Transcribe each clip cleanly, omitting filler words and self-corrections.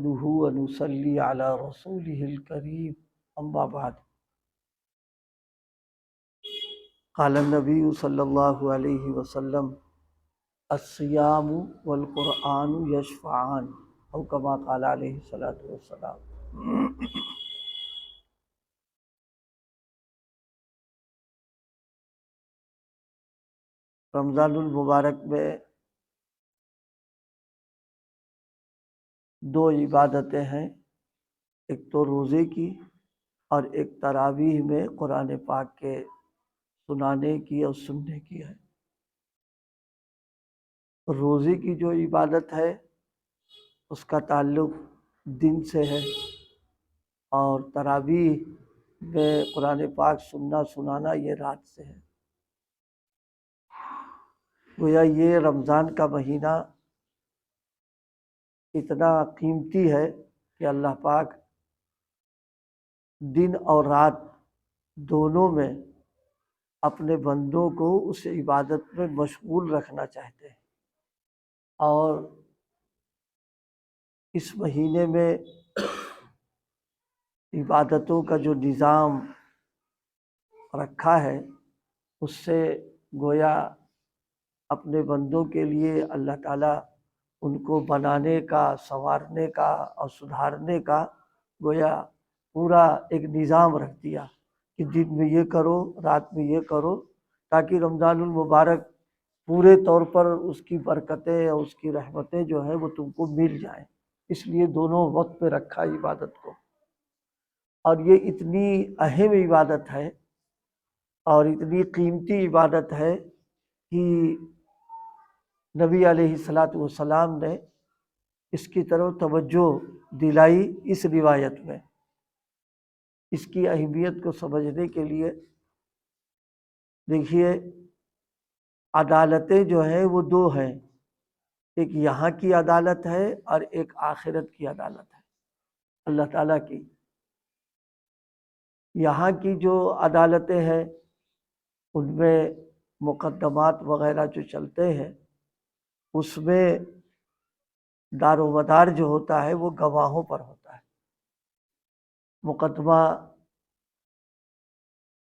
نحمده ونصلي على رسوله الكريم أما بعد قال النبي صلى الله عليه وسلم الصيام والقرآن يشفعان أو كما قال عليه الصلاة والسلام۔ رمضان المبارک میں دو عبادتیں ہیں، ایک تو روزے کی اور ایک تراویح میں قرآن پاک کے سنانے کی اور سننے کی ہے۔ روزے کی جو عبادت ہے اس کا تعلق دن سے ہے، اور تراویح میں قرآن پاک سنانا یہ رات سے ہے۔ گویا یہ رمضان کا مہینہ اتنا قیمتی ہے کہ اللہ پاک دن اور رات دونوں میں اپنے بندوں کو اس عبادت میں مشغول رکھنا چاہتے ہیں، اور اس مہینے میں عبادتوں کا جو نظام رکھا ہے اس سے گویا اپنے بندوں کے لیے اللہ تعالیٰ ان کو بنانے کا، سنوارنے کا اور سدھارنے کا گویا پورا ایک نظام رکھ دیا کہ دن میں یہ کرو، رات میں یہ کرو، تاکہ رمضان المبارک پورے طور پر اس کی برکتیں اور اس کی رحمتیں جو ہیں وہ تم کو مل جائیں۔ اس لیے دونوں وقت پہ رکھا عبادت کو، اور یہ اتنی اہم عبادت ہے اور اتنی قیمتی عبادت ہے کہ نبی علیہ السلام نے اس کی طرف توجہ دلائی اس روایت میں۔ اس کی اہمیت کو سمجھنے کے لیے دیکھیے، عدالتیں جو ہیں وہ دو ہیں، ایک یہاں کی عدالت ہے اور ایک آخرت کی عدالت ہے اللہ تعالیٰ کی۔ یہاں کی جو عدالتیں ہیں ان میں مقدمات وغیرہ جو چلتے ہیں اس میں دار و مدار جو ہوتا ہے وہ گواہوں پر ہوتا ہے۔ مقدمہ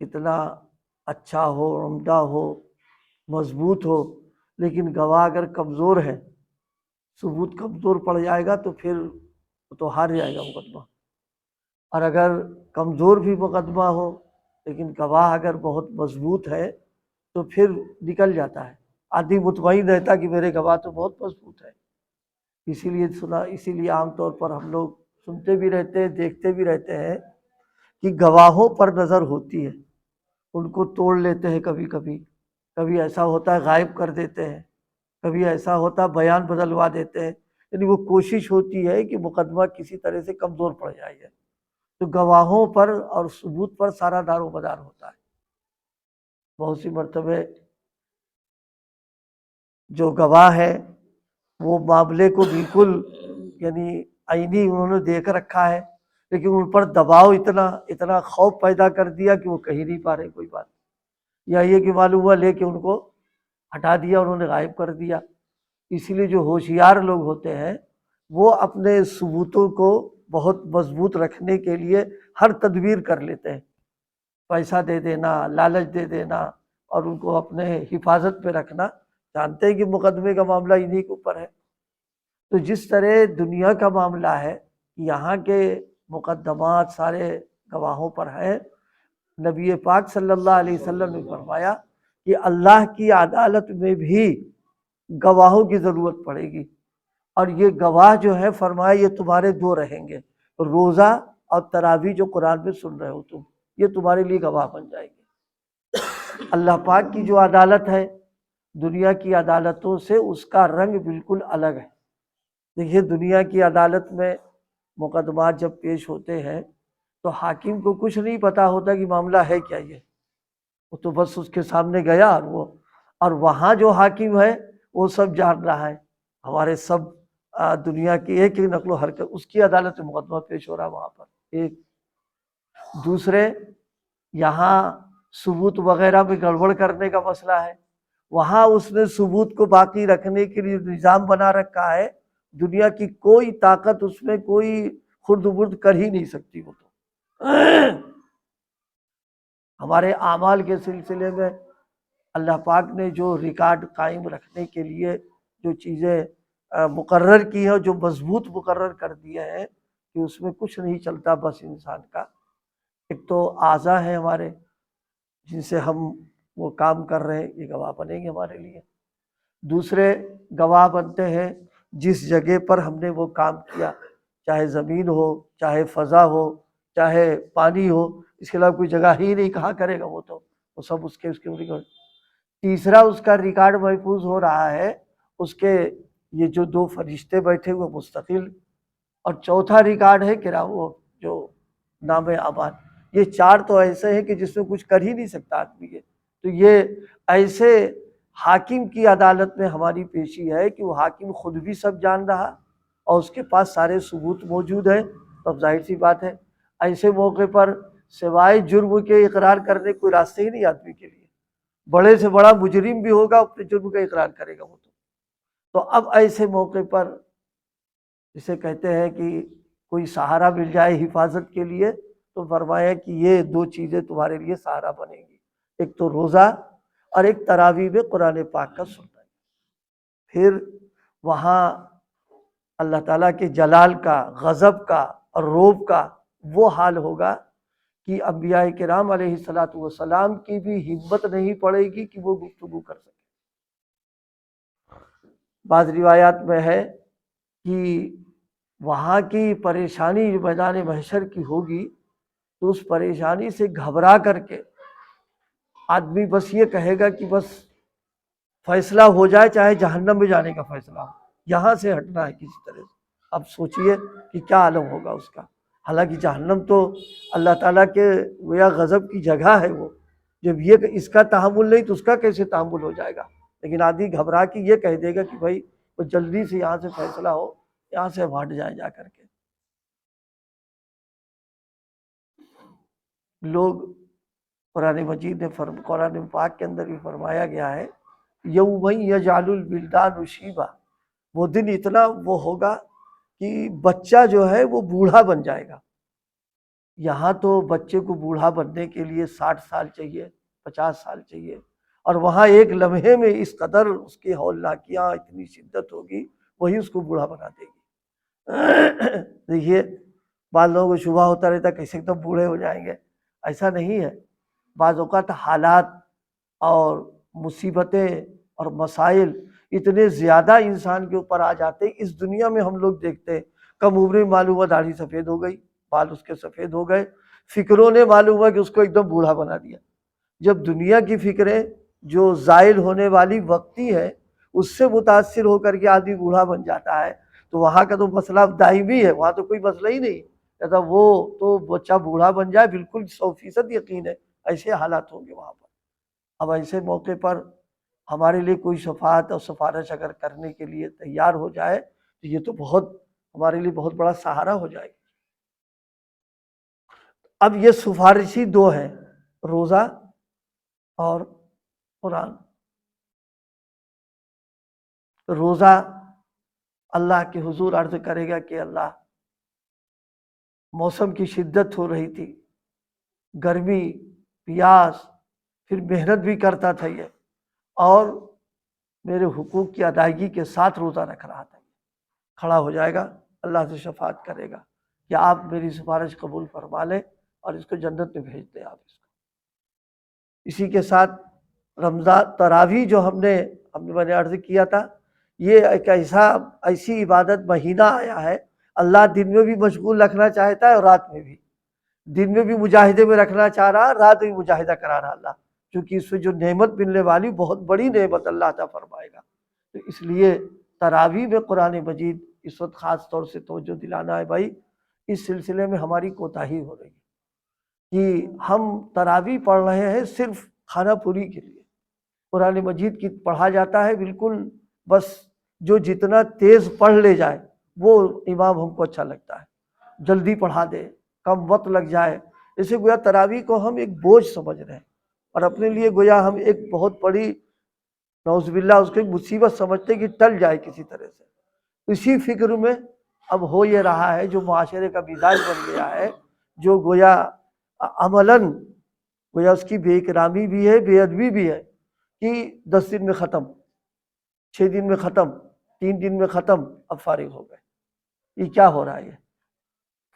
اتنا اچھا ہو، عمدہ ہو، مضبوط ہو، لیکن گواہ اگر کمزور ہے، ثبوت کمزور پڑ جائے گا تو پھر تو ہار جائے گا مقدمہ، اور اگر کمزور بھی مقدمہ ہو لیکن گواہ اگر بہت مضبوط ہے تو پھر نکل جاتا ہے۔ آدمی مطمئن رہتا کہ میرے گواہ تو بہت مضبوط ہے۔ اسی لیے عام طور پر ہم لوگ سنتے بھی رہتے ہیں، دیکھتے بھی رہتے ہیں کہ گواہوں پر نظر ہوتی ہے، ان کو توڑ لیتے ہیں، کبھی ایسا ہوتا ہے غائب کر دیتے ہیں، کبھی ایسا ہوتا ہے بیان بدلوا دیتے ہیں، یعنی وہ کوشش ہوتی ہے کہ مقدمہ کسی طرح سے کمزور پڑ جائے، تو گواہوں پر اور ثبوت پر سارا دار و مدار ہوتا ہے۔ بہت سی مرتبہ جو گواہ ہے وہ معاملے کو بالکل یعنی عینی انہوں نے دیکھ رکھا ہے، لیکن ان پر دباؤ اتنا خوف پیدا کر دیا کہ وہ کہہ نہیں پا رہے کوئی بات، یا یہ کہ معلوم ہوا لے کے ان کو ہٹا دیا، انہوں نے غائب کر دیا۔ اسی لیے جو ہوشیار لوگ ہوتے ہیں وہ اپنے ثبوتوں کو بہت مضبوط رکھنے کے لیے ہر تدبیر کر لیتے ہیں، پیسہ دے دینا، لالچ دے دینا، اور ان کو اپنے حفاظت پہ رکھنا، جانتے ہیں کہ مقدمے کا معاملہ انہی کے اوپر ہے۔ تو جس طرح دنیا کا معاملہ ہے، یہاں کے مقدمات سارے گواہوں پر ہیں۔ نبی پاک صلی اللہ علیہ وسلم نے فرمایا کہ اللہ کی عدالت میں بھی گواہوں کی ضرورت پڑے گی، اور یہ گواہ جو ہے فرمایا یہ تمہارے دو رہیں گے، روزہ اور تراویح جو قرآن میں سن رہے ہو تم، یہ تمہارے لیے گواہ بن جائے گے۔ اللہ پاک کی جو عدالت ہے دنیا کی عدالتوں سے اس کا رنگ بالکل الگ ہے۔ دیکھیے، دنیا کی عدالت میں مقدمات جب پیش ہوتے ہیں تو حاکم کو کچھ نہیں پتا ہوتا کہ معاملہ ہے کیا، یہ وہ تو بس اس کے سامنے گیا، اور وہاں جو حاکم ہے وہ سب جان رہا ہے، ہمارے سب دنیا کی ایک ایک نقل و حرکت اس کی عدالت میں مقدمہ پیش ہو رہا ہے وہاں پر۔ ایک دوسرے، یہاں ثبوت وغیرہ میں گڑبڑ کرنے کا مسئلہ ہے، وہاں اس نے ثبوت کو باقی رکھنے کے لیے نظام بنا رکھا ہے، دنیا کی کوئی طاقت اس میں کوئی خرد برد کر ہی نہیں سکتی. وہ تو ہمارے اعمال کے سلسلے میں اللہ پاک نے جو ریکارڈ قائم رکھنے کے لیے جو چیزیں مقرر کی ہیں، جو مضبوط مقرر کر دیا ہے کہ اس میں کچھ نہیں چلتا بس انسان کا. ایک تو اعضاء ہیں ہمارے جن سے ہم وہ کام کر رہے ہیں، یہ گواہ بنیں گے ہمارے لیے. دوسرے گواہ بنتے ہیں جس جگہ پر ہم نے وہ کام کیا، چاہے زمین ہو، چاہے فضا ہو، چاہے پانی ہو، اس کے علاوہ کوئی جگہ ہی نہیں، کہاں کرے گا وہ تو وہ سب اس کے ریکارڈ. تیسرا اس کا ریکارڈ محفوظ ہو رہا ہے اس کے یہ جو دو فرشتے بیٹھے ہوئے مستقل. اور چوتھا ریکارڈ ہے کہ وہ جو نام اعمال. یہ چار تو ایسے ہیں کہ جس میں کچھ کر ہی نہیں سکتا آدمی ہے. تو یہ ایسے حاکم کی عدالت میں ہماری پیشی ہے کہ وہ حاکم خود بھی سب جان رہا اور اس کے پاس سارے ثبوت موجود ہیں. تو ظاہر سی بات ہے ایسے موقع پر سوائے جرم کے اقرار کرنے کوئی راستے ہی نہیں آدمی کے لیے. بڑے سے بڑا مجرم بھی ہوگا اپنے جرم کا اقرار کرے گا وہ تو اب ایسے موقع پر جسے کہتے ہیں کہ کوئی سہارا مل جائے حفاظت کے لیے، تو فرمایا کہ یہ دو چیزیں تمہارے لیے سہارا بنیں گی، ایک تو روزہ اور ایک تراویح میں قرآن پاک کا سننا. پھر وہاں اللہ تعالیٰ کے جلال کا، غضب کا اور روب کا وہ حال ہوگا کہ انبیاء کرام علیہ الصلاۃ والسلام کی بھی ہمت نہیں پڑے گی کہ وہ گفتگو کر سکے. بعض روایات میں ہے کہ وہاں کی پریشانی جو میدان محشر کی ہوگی تو اس پریشانی سے گھبرا کر کے آدمی بس یہ کہے گا کہ بس فیصلہ ہو جائے، چاہے جہنم میں جانے کا فیصلہ ہو، یہاں سے ہٹنا ہے کسی طرح سے. اب سوچئے کہ کیا عالم ہوگا اس کا. حالانکہ جہنم تو اللہ تعالیٰ کے گویا غضب کی جگہ ہے. وہ جب یہ اس کا تحمل نہیں تو اس کا کیسے تحمل ہو جائے گا. لیکن آدمی گھبرا کے یہ کہہ دے گا کہ بھائی وہ جلدی سے یہاں سے فیصلہ ہو، یہاں سے ہم ہٹ جائیں جا کر کے. لوگ قرآن مجید نے قرآن پاک کے اندر بھی فرمایا گیا ہے یوم یجعل الولدان شیبا، وہ دن اتنا وہ ہوگا کہ بچہ جو ہے وہ بوڑھا بن جائے گا. یہاں تو بچے کو بوڑھا بننے کے لیے 60 سال چاہیے، 50 سال چاہیے، اور وہاں ایک لمحے میں اس قدر اس کی ہولناکیاں اتنی شدت ہوگی وہی اس کو بوڑھا بنا دے گی. دیکھیے بعض لوگوں کو شبہ ہوتا رہتا کیسے ایک دم بوڑھے ہو جائیں گے. ایسا نہیں ہے. بعض اوقات حالات اور مصیبتیں اور مسائل اتنے زیادہ انسان کے اوپر آ جاتے. اس دنیا میں ہم لوگ دیکھتے ہیں کم عمر میں معلوم ہوا داڑھی سفید ہو گئی، بال اس کے سفید ہو گئے، فکروں نے معلوم ہوا کہ اس کو ایک دم بوڑھا بنا دیا. جب دنیا کی فکریں جو زائل ہونے والی وقتی ہے اس سے متاثر ہو کر کے آدمی بوڑھا بن جاتا ہے تو وہاں کا تو مسئلہ دائمی ہے، وہاں تو کوئی مسئلہ ہی نہیں. کہتا وہ تو بچہ بوڑھا بن جائے بالکل 100% یقین ہے ایسے حالات ہوں گے وہاں پر. اب ایسے موقع پر ہمارے لیے کوئی شفاعت اور سفارش اگر کرنے کے لیے تیار ہو جائے تو یہ تو بہت ہمارے لیے بہت بڑا سہارا ہو جائے گا. اب یہ سفارشی دو ہیں، روزہ اور قرآن. روزہ اللہ کے حضور عرض کرے گا کہ اللہ موسم کی شدت ہو رہی تھی، گرمی، پیاس، پھر محنت بھی کرتا تھا یہ، اور میرے حقوق کی ادائیگی کے ساتھ روزہ رکھ رہا تھا. کھڑا ہو جائے گا اللہ سے شفاعت کرے گا کہ آپ میری سفارش قبول فرما لیں اور اس کو جنت میں بھیج دیں آپ اس کو. اسی کے ساتھ رمضان تراویح جو میں نے عرض کیا تھا، یہ ایک ایسی عبادت مہینہ آیا ہے اللہ دن میں بھی مشغول رکھنا چاہتا ہے اور رات میں بھی. دن میں بھی مجاہدے میں رکھنا چاہ رہا، رات میں بھی مجاہدہ کرا رہا اللہ، کیونکہ اس سے جو نعمت ملنے والی بہت بڑی نعمت اللہ عطا فرمائے گا. تو اس لیے تراویح میں قرآن مجید اس وقت خاص طور سے توجہ دلانا ہے. بھائی اس سلسلے میں ہماری کوتاہی ہو رہی ہے کہ ہم تراویح پڑھ رہے ہیں صرف کھانا پوری کے لیے. قرآن مجید کی پڑھا جاتا ہے بالکل بس جو جتنا تیز پڑھ لے جائے وہ امام ہم کو اچھا لگتا ہے، جلدی پڑھا دے، کم وقت لگ جائے. اسے گویا تراویح کو ہم ایک بوجھ سمجھ رہے ہیں اور اپنے لیے گویا ہم ایک بہت بڑی نعوذ باللہ اس کو ایک مصیبت سمجھتے کہ ٹل جائے کسی طرح سے. اسی فکر میں اب ہو یہ رہا ہے، جو معاشرے کا مزاج بن گیا ہے، جو گویا عملاً گویا اس کی بے اکرامی بھی ہے، بے ادبی بھی ہے، کہ 10 دن میں ختم، 6 دن میں ختم، 3 دن میں ختم، اب فارغ ہو گئے۔ یہ کیا ہو رہا ہے؟ یہ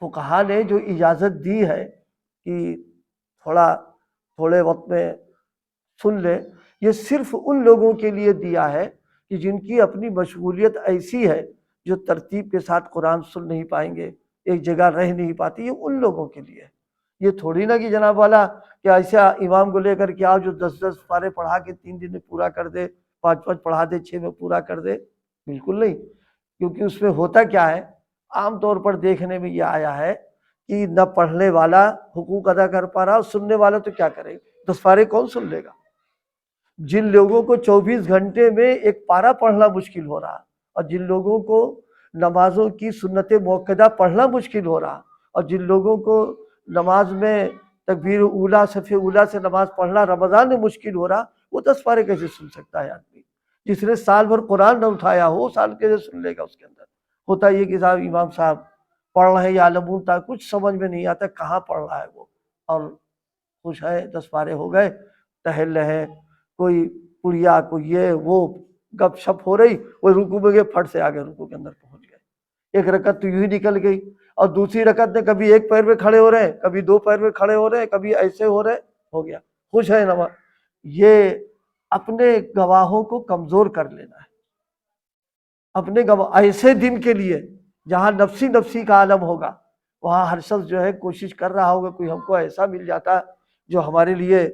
فقہا نے جو اجازت دی ہے کہ تھوڑے وقت میں سن لے، یہ صرف ان لوگوں کے لیے دیا ہے کہ جن کی اپنی مشغولیت ایسی ہے جو ترتیب کے ساتھ قرآن سن نہیں پائیں گے، ایک جگہ رہ نہیں پاتی، یہ ان لوگوں کے لیے ہے۔ یہ تھوڑی نہ کہ جناب والا کہ ایسا امام کو لے کر کے آؤ جو 10 پارے پڑھا کے 3 دن میں پورا کر دے، 5 پڑھا دے 6 میں پورا کر دے، بالکل نہیں۔ کیونکہ اس میں ہوتا کیا ہے، عام طور پر دیکھنے میں یہ آیا ہے کہ نہ پڑھنے والا حقوق ادا کر پا رہا، سننے والا تو کیا کرے گا، 10 پارے کون سن لے گا؟ جن لوگوں کو 24 گھنٹے میں ایک پارہ پڑھنا مشکل ہو رہا، اور جن لوگوں کو نمازوں کی سنت موقدہ پڑھنا مشکل ہو رہا، اور جن لوگوں کو نماز میں تکبیر اولیٰ صف اولیٰ سے نماز پڑھنا رمضان میں مشکل ہو رہا، وہ 10 پارے کیسے سن سکتا ہے آدمی؟ جس نے سال بھر قرآن نہ اٹھایا ہو، سال کیسے سن لے گا؟ اس کے اندر ہوتا یہ کہ صاحب امام صاحب پڑھ رہے ہیں یا علمون تا، کچھ سمجھ میں نہیں آتا کہاں پڑھ رہا ہے وہ، اور خوش ہے 10 پارے ہو گئے، ٹہل رہے، کوئی پڑیا کوئی یہ وہ گپ شپ ہو رہی، وہ رکوع میں گئے، پھٹ سے آگے رکوع کے اندر پہنچ گئے، ایک رکعت تو یوں ہی نکل گئی، اور دوسری رکعت میں کبھی ایک پیر میں کھڑے ہو رہے ہیں، کبھی 2 پیر میں کھڑے ہو رہے ہیں، کبھی ایسے ہو رہے، ہو گیا، خوش ہے نماز۔ یہ اپنے گواہوں کو کمزور کر لینا ہے، اپنے گواہ ایسے دن کے لیے جہاں نفسی نفسی کا عالم ہوگا، وہاں ہر شخص جو ہے کوشش کر رہا ہوگا کوئی ہم کو ایسا مل جاتا جو ہمارے لیے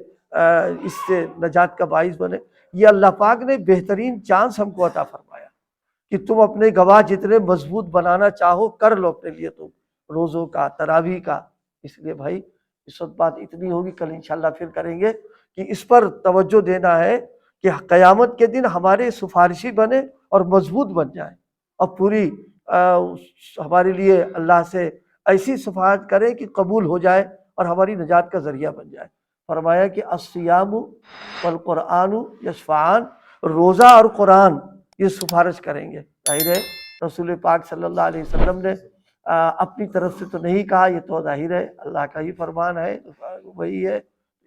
اس سے نجات کا باعث بنے۔ یہ اللہ پاک نے بہترین چانس ہم کو عطا فرمایا کہ تم اپنے گواہ جتنے مضبوط بنانا چاہو کر لو اپنے لیے، تم روزوں کا، تراویح کا۔ اس لیے بھائی اس وقت بات اتنی ہوگی، کل انشاءاللہ پھر کریں گے کہ اس پر توجہ دینا ہے کہ قیامت کے دن ہمارے سفارشی بنے اور مضبوط بن جائیں، اور پوری ہمارے لیے اللہ سے ایسی شفاعت کرے کہ قبول ہو جائے اور ہماری نجات کا ذریعہ بن جائے۔ فرمایا کہ الصیام والقرآن یشفعان، روزہ اور قرآن یہ سفارش کریں گے۔ ظاہر ہے رسول پاک صلی اللہ علیہ وسلم نے اپنی طرف سے تو نہیں کہا، یہ تو ظاہر ہے اللہ کا ہی فرمان ہے، وہی ہے۔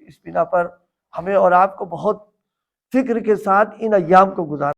اس بنا پر ہمیں اور آپ کو بہت فکر کے ساتھ ان ایام کو گزارنا